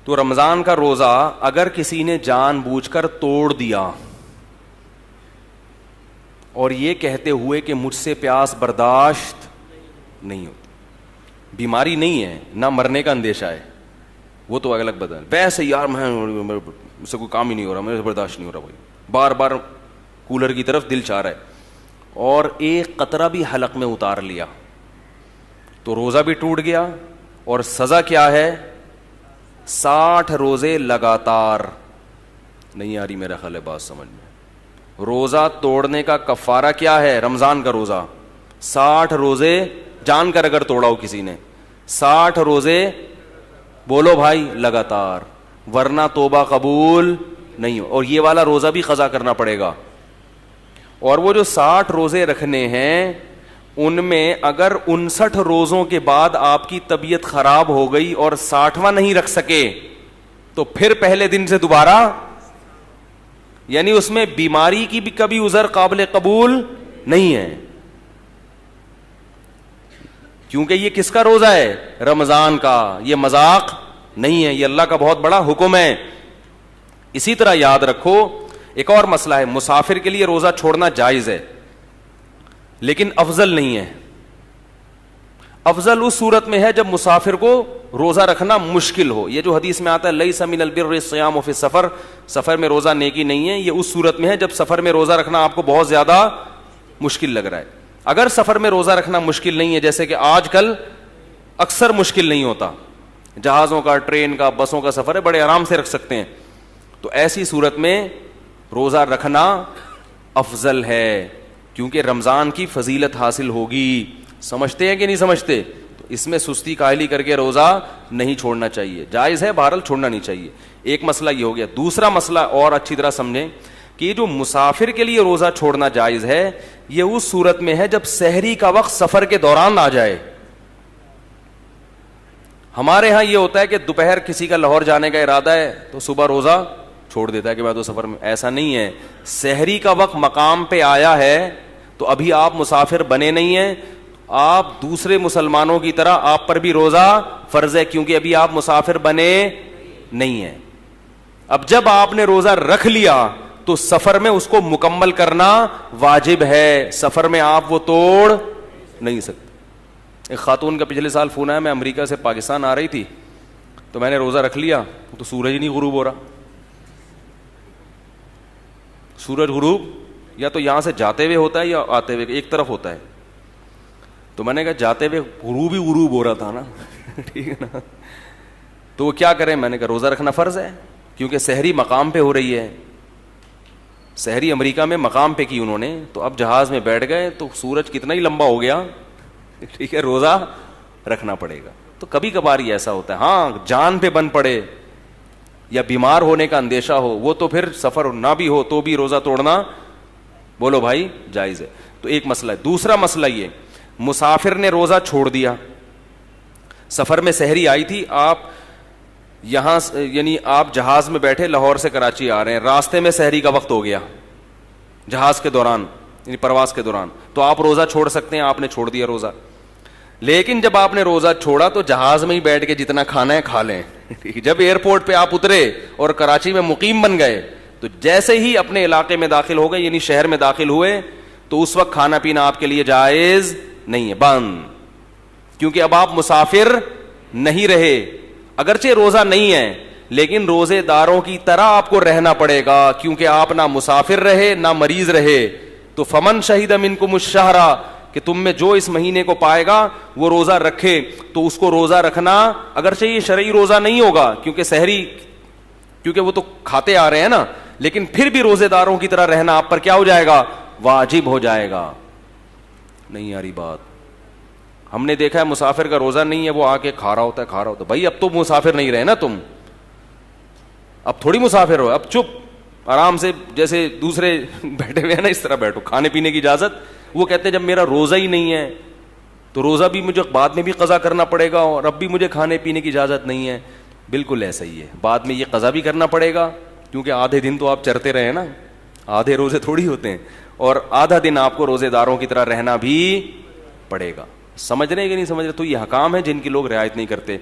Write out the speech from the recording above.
تو رمضان کا روزہ اگر کسی نے جان بوجھ کر توڑ دیا اور یہ کہتے ہوئے کہ مجھ سے پیاس برداشت نہیں ہوتی, بیماری نہیں ہے, نہ مرنے کا اندیشہ ہے, وہ تو الگ بات ہے. ویسے یار میں مجھ سے کوئی کام ہی نہیں ہو رہا, مجھے برداشت نہیں ہو رہا بھائی, بار بار کولر کی طرف دل چاہ رہا ہے, اور ایک قطرہ بھی حلق میں اتار لیا تو روزہ بھی ٹوٹ گیا, اور سزا کیا ہے؟ 60 روزے لگاتار. نہیں آ رہی میرا خیال ہے بات سمجھ میں. روزہ توڑنے کا کفارہ کیا ہے؟ رمضان کا روزہ 60 روزے جان کر اگر توڑا ہو کسی نے, 60 روزے بولو بھائی لگاتار, ورنہ توبہ قبول نہیں ہو. اور یہ والا روزہ بھی قضا کرنا پڑے گا. اور وہ جو 60 روزے رکھنے ہیں ان میں اگر 59 روزوں کے بعد آپ کی طبیعت خراب ہو گئی اور 60واں نہیں رکھ سکے تو پھر پہلے دن سے دوبارہ, یعنی اس میں بیماری کی بھی کبھی عذر قابل قبول نہیں ہے, کیونکہ یہ کس کا روزہ ہے؟ رمضان کا. یہ مذاق نہیں ہے, یہ اللہ کا بہت بڑا حکم ہے. اسی طرح یاد رکھو ایک اور مسئلہ ہے, مسافر کے لیے روزہ چھوڑنا جائز ہے لیکن افضل نہیں ہے. افضل اس صورت میں ہے جب مسافر کو روزہ رکھنا مشکل ہو. یہ جو حدیث میں آتا ہے لیس من البر الصیام فی السفر, سفر میں روزہ نیکی نہیں ہے, یہ اس صورت میں ہے جب سفر میں روزہ رکھنا آپ کو بہت زیادہ مشکل لگ رہا ہے. اگر سفر میں روزہ رکھنا مشکل نہیں ہے, جیسے کہ آج کل اکثر مشکل نہیں ہوتا, جہازوں کا, ٹرین کا, بسوں کا سفر ہے, بڑے آرام سے رکھ سکتے ہیں, تو ایسی صورت میں روزہ رکھنا افضل ہے کیونکہ رمضان کی فضیلت حاصل ہوگی. سمجھتے ہیں کہ نہیں سمجھتے؟ تو اس میں سستی کاہلی کر کے روزہ نہیں چھوڑنا چاہیے. جائز ہے بہرحال, چھوڑنا نہیں چاہیے. ایک مسئلہ یہ ہو گیا. دوسرا مسئلہ اور اچھی طرح سمجھیں کہ یہ جو مسافر کے لیے روزہ چھوڑنا جائز ہے یہ اس صورت میں ہے جب سحری کا وقت سفر کے دوران آ جائے. ہمارے ہاں یہ ہوتا ہے کہ دوپہر کسی کا لاہور جانے کا ارادہ ہے تو صبح روزہ چھوڑ دیتا ہے کہ میں تو سفر میں. ایسا نہیں ہے, سحری کا وقت مقام پہ آیا ہے تو ابھی آپ مسافر بنے نہیں ہیں, آپ دوسرے مسلمانوں کی طرح آپ پر بھی روزہ فرض ہے کیونکہ ابھی آپ مسافر بنے نہیں ہیں. اب جب آپ نے روزہ رکھ لیا تو سفر میں اس کو مکمل کرنا واجب ہے, سفر میں آپ وہ توڑ نہیں سکتے. ایک خاتون کا پچھلے سال فون آیا, میں امریکہ سے پاکستان آ رہی تھی تو میں نے روزہ رکھ لیا تو سورج ہی نہیں غروب ہو رہا. سورج غروب یا تو یہاں سے جاتے ہوئے ہوتا ہے یا آتے ہوئے, ایک طرف ہوتا ہے. تو میں نے کہا جاتے ہوئے غروب ہی غروب ہو رہا تھا نا ٹھیک ہے نا, تو وہ کیا کریں؟ میں نے کہا روزہ رکھنا فرض ہے کیونکہ سحری مقام پہ ہو رہی ہے. سحری امریکہ میں مقام پہ کی انہوں نے, تو اب جہاز میں بیٹھ گئے تو سورج کتنا ہی لمبا ہو گیا, ٹھیک ہے, روزہ رکھنا پڑے گا. تو کبھی کبھار ہی ایسا ہوتا ہے. ہاں جان پہ بن پڑے یا بیمار ہونے کا اندیشہ ہو, وہ تو پھر سفر نہ بھی ہو تو بھی روزہ توڑنا بولو بھائی جائز ہے. تو ایک مسئلہ ہے. دوسرا مسئلہ یہ, مسافر نے روزہ چھوڑ دیا, سفر میں سحری آئی تھی, آپ یہاں یعنی آپ جہاز میں بیٹھے لاہور سے کراچی آ رہے ہیں, راستے میں سحری کا وقت ہو گیا جہاز کے دوران یعنی پرواز کے دوران, تو آپ روزہ چھوڑ سکتے ہیں, آپ نے چھوڑ دیا روزہ. لیکن جب آپ نے روزہ چھوڑا تو جہاز میں ہی بیٹھ کے جتنا کھانا ہے کھا لیں. جب ایئرپورٹ پہ آپ اترے اور کراچی میں مقیم بن گئے تو جیسے ہی اپنے علاقے میں داخل ہو گئے یعنی شہر میں داخل ہوئے تو اس وقت کھانا پینا آپ کے لیے جائز نہیں ہے, بند, کیونکہ اب آپ مسافر نہیں رہے. اگرچہ روزہ نہیں ہے لیکن روزے داروں کی طرح آپ کو رہنا پڑے گا کیونکہ آپ نہ مسافر رہے نہ مریض رہے. تو فمن شہید منکم الشہر, کہ تم میں جو اس مہینے کو پائے گا وہ روزہ رکھے, تو اس کو روزہ رکھنا اگرچہ یہ شرعی روزہ نہیں ہوگا کیونکہ سحری, کیونکہ وہ تو کھاتے آ رہے ہیں نا, لیکن پھر بھی روزے داروں کی طرح رہنا آپ پر کیا ہو جائے گا؟ واجب ہو جائے گا. نہیں آ رہی بات؟ ہم نے دیکھا ہے مسافر کا روزہ نہیں ہے, وہ آ کے کھا رہا ہوتا ہے. بھائی اب تو مسافر نہیں رہے نا تم, اب تھوڑی مسافر ہو, اب چپ آرام سے جیسے دوسرے بیٹھے ہوئے ہیں نا اس طرح بیٹھو, کھانے پینے کی اجازت. وہ کہتے ہیں جب میرا روزہ ہی نہیں ہے تو روزہ بھی مجھے بعد میں بھی قضا کرنا پڑے گا اور اب بھی مجھے کھانے پینے کی اجازت نہیں ہے. بالکل ایسا ہی ہے, بعد میں یہ قضا بھی کرنا پڑے گا کیونکہ آدھے دن تو آپ چرتے رہے نا, آدھے روزے تھوڑی ہوتے ہیں, اور آدھا دن آپ کو روزے داروں کی طرح رہنا بھی پڑے گا. سمجھ رہے کہ نہیں سمجھ رہے؟ تو یہ حکام ہے جن کی لوگ رعایت نہیں کرتے.